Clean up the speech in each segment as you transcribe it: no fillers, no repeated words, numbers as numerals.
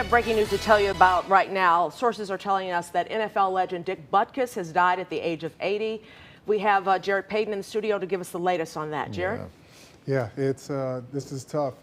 have breaking news to tell you about right now. Sources are telling us that NFL legend Dick Butkus has died at the age of 80. We have Jared Payton in the studio to give us the latest on that. Jared? Yeah, this is tough.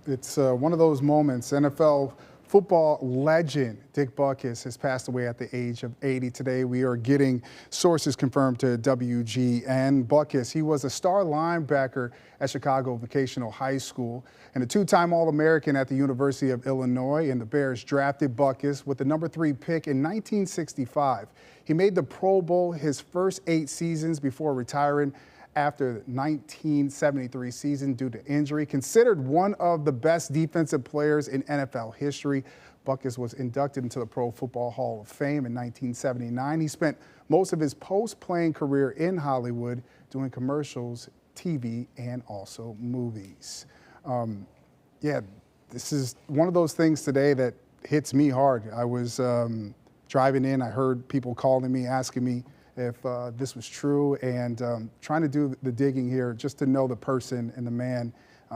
It's one of those moments. NFL football legend Dick Butkus has passed away at the age of 80 today. We are getting sources confirmed to WGN. Butkus, he was a star linebacker at Chicago Vocational High School and a two-time All-American at the University of Illinois, and the Bears drafted Butkus with the number 3 pick in 1965. He made the Pro Bowl his first 8 seasons before retiring after the 1973 season due to injury. Considered one of the best defensive players in NFL history, Butkus was inducted into the Pro Football Hall of Fame in 1979. He spent most of his post-playing career in Hollywood doing commercials, TV, and also movies. Yeah, this is one of those things today that hits me hard. I was driving in, I heard people calling me, asking me if this was true, and trying to do the digging here just to know the person and the man.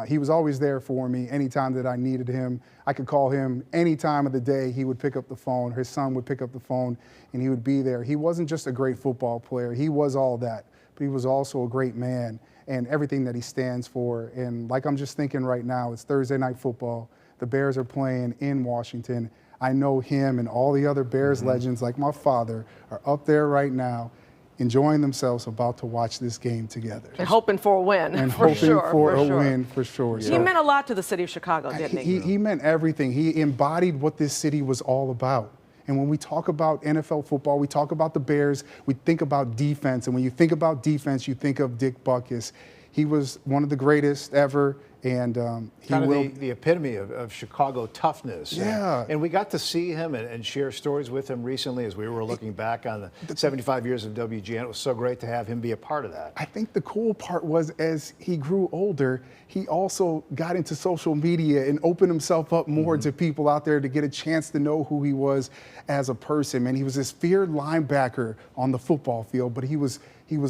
He was always there for me anytime that I needed him. I could call him any time of the day. He would pick up the phone. His son would pick up the phone, and he would be there. He wasn't just a great football player. He was all that, but he was also a great man and everything that he stands for. And like I'm just thinking right now, it's Thursday Night Football. The Bears are playing in Washington. I know him and all the other Bears legends like my father are up there right now enjoying themselves, about to watch this game together. And hoping for a win, and for hoping sure, for a win, for sure. He meant a lot to the city of Chicago, didn't he? He meant everything. He embodied what this city was all about. And when we talk about NFL football, we talk about the Bears, we think about defense. And when you think about defense, you think of Dick Butkus. He was one of the greatest ever, and the epitome of Chicago toughness. Yeah. And we got to see him and share stories with him recently as we were looking back on the 75 years of WGN. It was so great to have him be a part of that. I think the cool part was as he grew older, he also got into social media and opened himself up more to people out there to get a chance to know who he was as a person. Man, he was this feared linebacker on the football field, but he was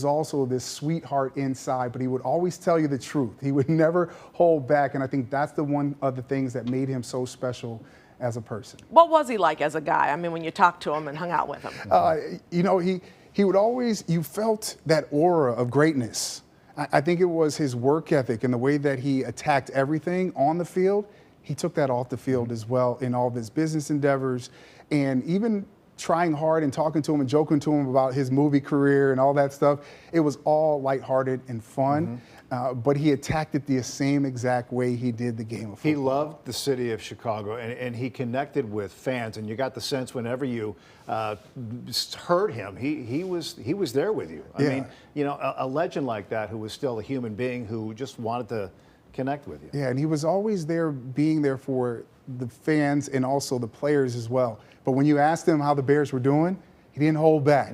also this sweetheart inside, but he would always tell you the truth. He would never hold back, and I think that's the one of the things that made him so special as a person. What was he like as a guy? I mean, when you talked to him and hung out with him? You know, he would always, you felt that aura of greatness. I think it was his work ethic and the way that he attacked everything on the field. He took that off the field as well in all of his business endeavors, and even trying hard and talking to him and joking to him about his movie career and all that stuff. It was all lighthearted and fun, but he attacked it the same exact way he did the game of football. He loved the city of Chicago, and he connected with fans, and you got the sense whenever you heard him, he was there with you. I mean, you know, a legend like that who was still a human being who just wanted to connect with you. Yeah, and he was always there, being there for the fans and also the players as well. But when you asked him how the Bears were doing, he didn't hold back.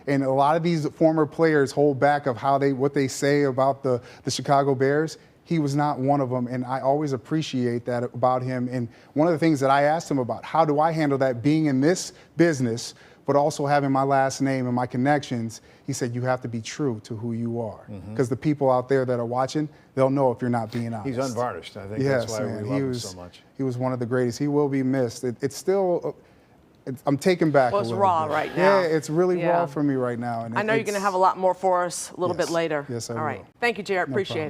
And a lot of these former players hold back of what they say about the Chicago Bears. He was not one of them, and I always appreciate that about him. And one of the things that I asked him about, how do I handle that being in this business, but also having my last name and my connections, he said, you have to be true to who you are. Because the people out there that are watching, they'll know if you're not being honest. He's unvarnished. I think yes, that's why man. we love him so much. He was one of the greatest. He will be missed. It's still, I'm taken back a little bit. Well, it's raw right now. Yeah, it's really raw for me right now. And I know you're going to have a lot more for us a little bit later. Yes, I will. All right. Thank you, Jared. Appreciate it.